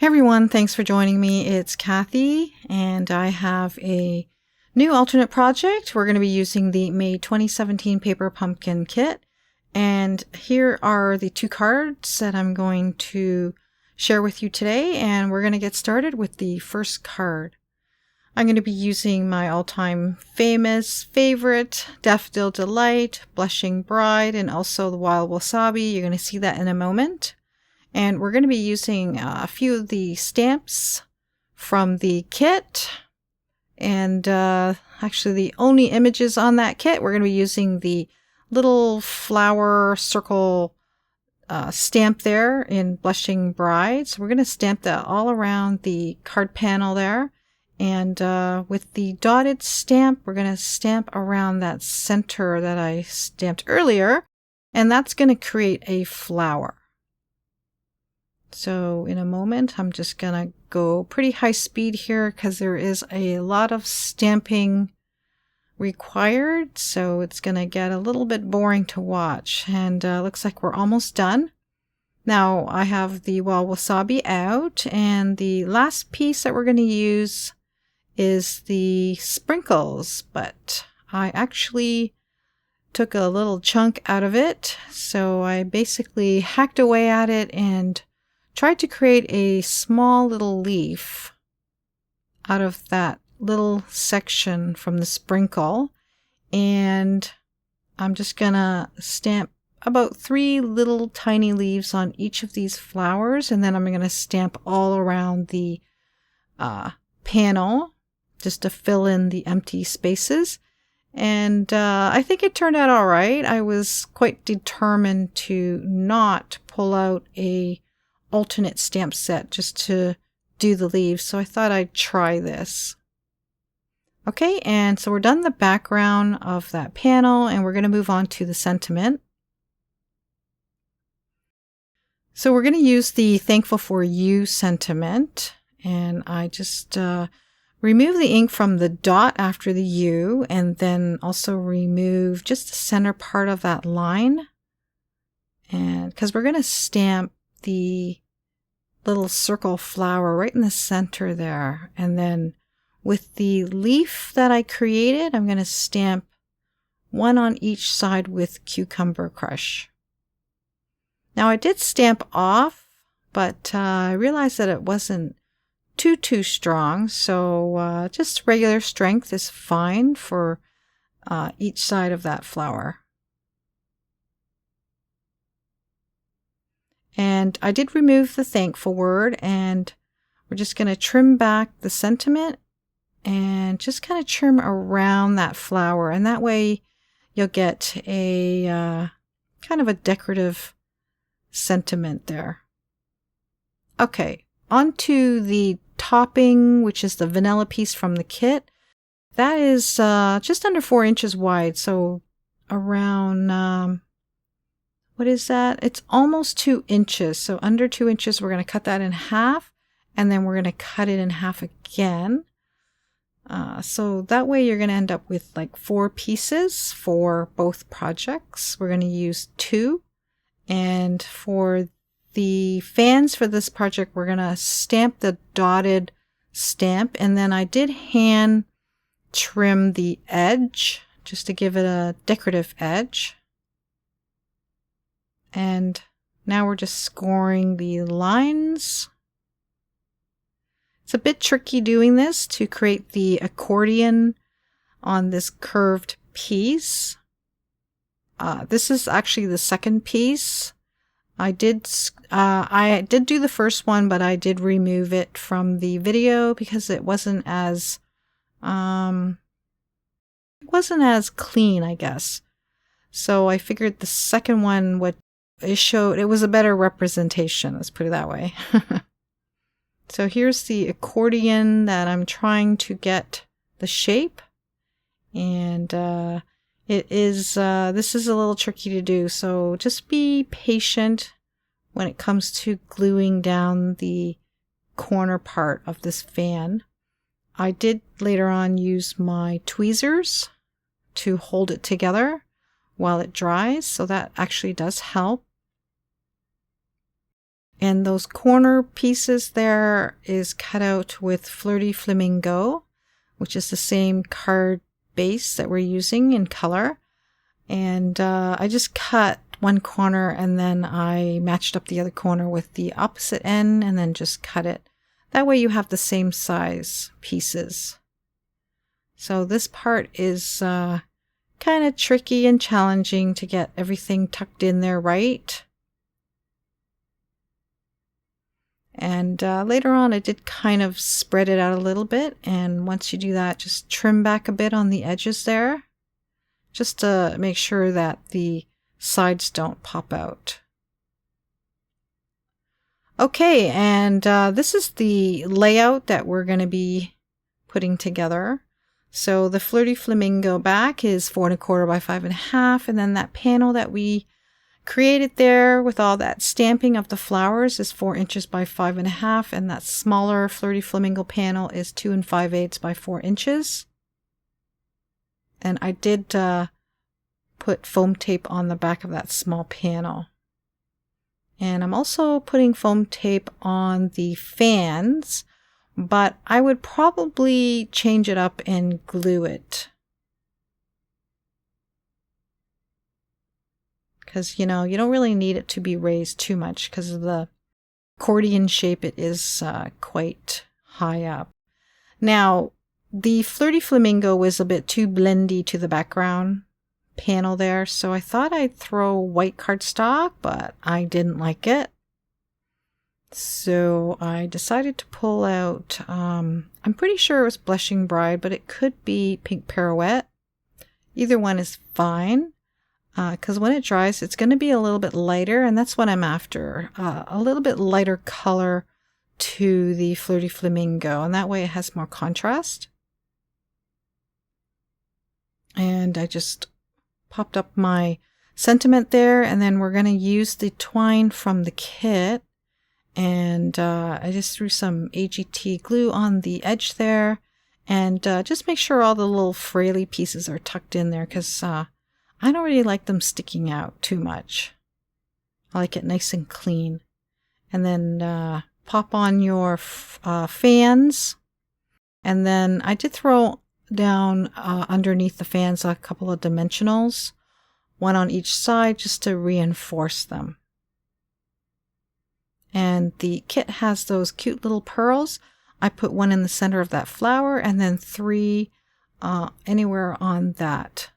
Hey everyone, thanks for joining me. It's Kathie, and I have a new alternate project. We're going to be using the May 2017 Paper Pumpkin Kit, and here are the two cards that I'm going to share with you today, and we're going to get started with the first card. I'm going to be using my all-time famous favorite, Daffodil Delight, Blushing Bride, and also the Wild Wasabi. You're going to see that in a moment. And we're going to be using a few of the stamps from the kit. And actually the only images on that kit, we're going to be using the little flower circle stamp there in Blushing Bride. So we're going to stamp that all around the card panel there. And with the dotted stamp, we're going to stamp around that center that I stamped earlier. And that's going to create a flower. So in a moment, I'm just going to go pretty high speed here because there is a lot of stamping required. So it's going to get a little bit boring to watch. And looks like we're almost done. Now I have the Wild Wasabi out, and the last piece that we're going to use is the sprinkles. But I actually took a little chunk out of it. So I basically hacked away at it and tried to create a small little leaf out of that little section from the sprinkle. And I'm just gonna stamp about 3 little tiny leaves on each of these flowers. And then I'm gonna stamp all around the panel just to fill in the empty spaces. And I think it turned out all right. I was quite determined to not pull out a alternate stamp set just to do the leaves, so I thought I'd try this. Okay, and so we're done the background of that panel, and we're going to move on to the sentiment. So we're going to use the Thankful for You sentiment, and I just remove the ink from the dot after the U, and then also remove just the center part of that line, and because we're going to stamp the little circle flower right in the center there. And then with the leaf that I created, I'm going to stamp one on each side with Cucumber Crush. Now I did stamp off, but I realized that it wasn't too strong. So just regular strength is fine for each side of that flower. And I did remove the thankful word, and we're just going to trim back the sentiment and just kind of trim around that flower. And that way you'll get a kind of a decorative sentiment there. Okay, onto the topping, which is the vanilla piece from the kit. That is just under 4 inches wide, so around... what is that? It's almost 2 inches. So under 2 inches, we're going to cut that in half, and then we're going to cut it in half again. So that way you're going to end up with like 4 pieces for both projects. We're going to use 2. And for the fans for this project, we're going to stamp the dotted stamp. And then I did hand trim the edge just to give it a decorative edge. And now we're just scoring the lines. It's a bit tricky doing this to create the accordion on this curved piece. This is actually the second piece. I did do the first one, but I did remove it from the video because it wasn't as clean, I guess. So I figured the second one it was a better representation, let's put it that way. So here's the accordion that I'm trying to get the shape. And this is a little tricky to do, so just be patient when it comes to gluing down the corner part of this fan. I did later on use my tweezers to hold it together while it dries, so that actually does help. And those corner pieces there is cut out with Flirty Flamingo, which is the same card base that we're using in color. And I just cut one corner and then I matched up the other corner with the opposite end and then just cut it. That way you have the same size pieces. So this part is kind of tricky and challenging to get everything tucked in there right. And later on I did kind of spread it out a little bit, and once you do that, just trim back a bit on the edges there, just to make sure that the sides don't pop out. Okay, and this is the layout that we're going to be putting together. So the Flirty Flamingo back is 4 1/4 by 5 1/2, and then that panel that we created there with all that stamping of the flowers is 4 inches by 5 1/2, and that smaller Flirty Flamingo panel is 2 5/8 by 4 inches. And I did put foam tape on the back of that small panel. And I'm also putting foam tape on the fans, but I would probably change it up and glue it. Because, you don't really need it to be raised too much because of the accordion shape. It is quite high up. Now, the Flirty Flamingo was a bit too blendy to the background panel there, so I thought I'd throw white cardstock, but I didn't like it. So I decided to pull out, I'm pretty sure it was Blushing Bride, but it could be Pink Pirouette. Either one is fine. Because when it dries, it's going to be a little bit lighter, and that's what I'm after. A little bit lighter color to the Flirty Flamingo, and that way it has more contrast. And I just popped up my sentiment there, and then we're going to use the twine from the kit. And I just threw some AGT glue on the edge there, and just make sure all the little fraily pieces are tucked in there, because I don't really like them sticking out too much. I like it nice and clean. And then pop on your fans. And then I did throw down underneath the fans a couple of dimensionals, one on each side, just to reinforce them. And the kit has those cute little pearls. I put one in the center of that flower and then 3 anywhere on that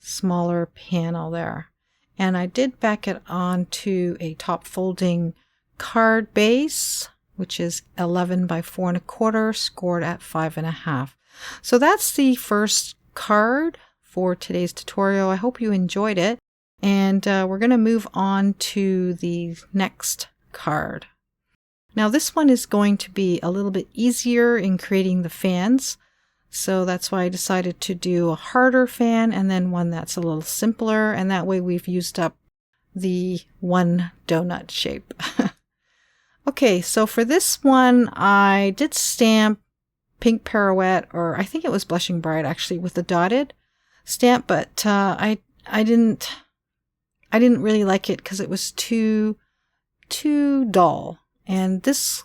smaller panel there. And I did back it onto a top folding card base, which is 11 by 4 1/4, scored at 5 1/2. So that's the first card for today's tutorial. I hope you enjoyed it. And we're going to move on to the next card. Now this one is going to be a little bit easier in creating the fans. So that's why I decided to do a harder fan and then one that's a little simpler. And that way we've used up the one donut shape. Okay, so for this one, I did stamp Pink Pirouette, or I think it was Blushing Bride actually, with the dotted stamp, but I didn't really like it because it was too dull. And this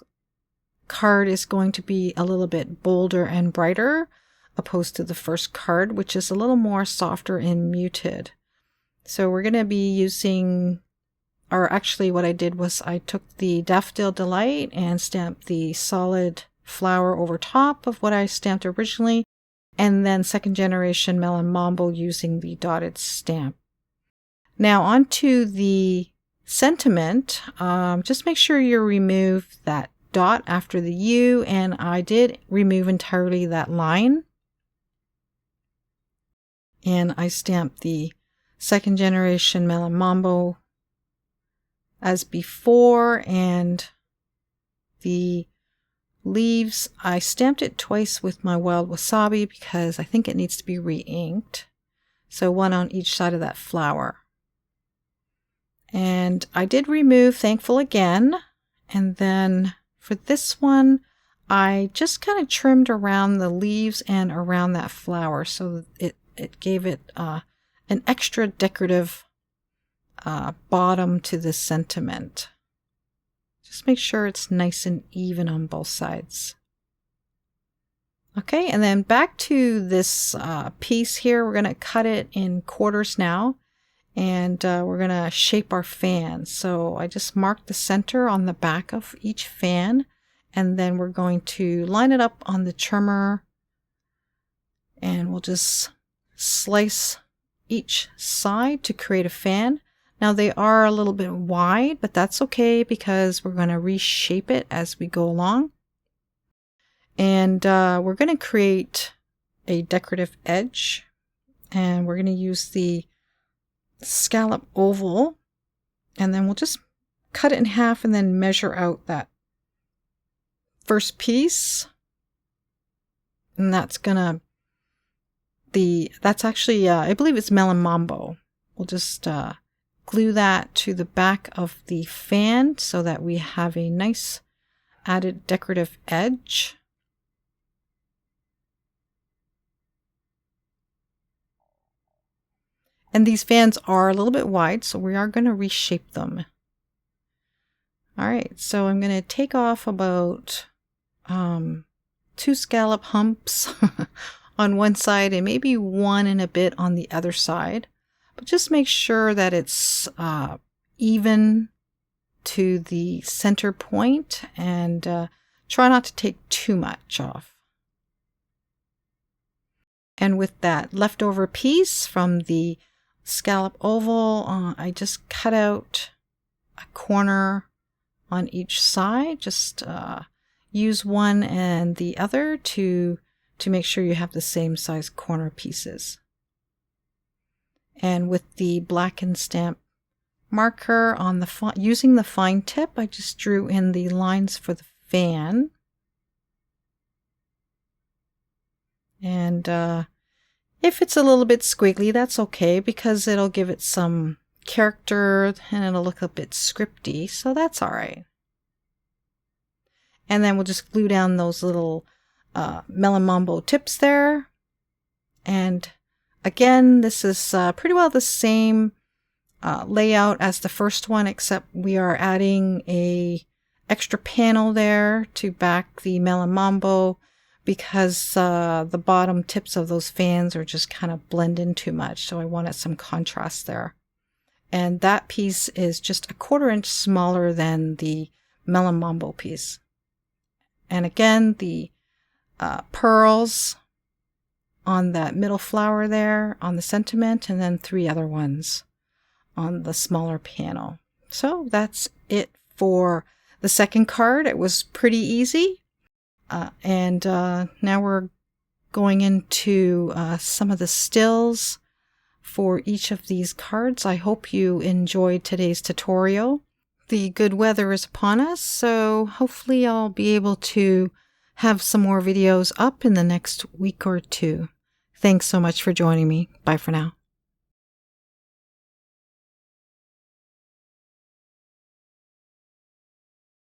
card is going to be a little bit bolder and brighter opposed to the first card, which is a little more softer and muted. So we're going to be using, or actually what I did was I took the Daffodil Delight and stamped the solid flower over top of what I stamped originally, and then second generation Melon Mambo using the dotted stamp. Now onto the sentiment. Just make sure you remove that dot after the U, and I did remove entirely that line. And I stamped the second generation Melon Mambo as before, and the leaves, I stamped it twice with my Wild Wasabi because I think it needs to be re-inked. So one on each side of that flower. And I did remove Thankful again, and then for this one, I just kind of trimmed around the leaves and around that flower, so it gave it an extra decorative bottom to this sentiment. Just make sure it's nice and even on both sides. Okay, and then back to this piece here. We're going to cut it in quarters now, and we're going to shape our fan. So I just marked the center on the back of each fan, and then we're going to line it up on the trimmer, and we'll just slice each side to create a fan. Now they are a little bit wide, but that's okay because we're going to reshape it as we go along. And we're going to create a decorative edge, and we're going to use the scallop oval, and then we'll just cut it in half and then measure out that first piece. And that's actually, I believe it's melon mambo. We'll just glue that to the back of the fan so that we have a nice added decorative edge. And these fans are a little bit wide, so we are going to reshape them. All right, so I'm going to take off about 2 scallop humps on one side and maybe 1 and a bit on the other side. But just make sure that it's even to the center point, and try not to take too much off. And with that leftover piece from the scallop oval, I just cut out a corner on each side. Just use one and the other to make sure you have the same size corner pieces. And with the blackened stamp marker on the using the fine tip, I just drew in the lines for the fan. And if it's a little bit squiggly, that's okay, because it'll give it some character and it'll look a bit scripty, so that's all right. And then we'll just glue down those little melon mambo tips there. And again, this is pretty well the same layout as the first one, except we are adding a extra panel there to back the melon mambo, because the bottom tips of those fans are just kind of blend in too much. So I wanted some contrast there. And that piece is just a 1/4 inch smaller than the melon mambo piece. And again, the pearls on that middle flower there on the sentiment, and then 3 other ones on the smaller panel. So that's it for the second card. It was pretty easy. And now we're going into some of the stills for each of these cards. I hope you enjoyed today's tutorial. The good weather is upon us, so hopefully I'll be able to have some more videos up in the next week or 2. Thanks so much for joining me. Bye for now.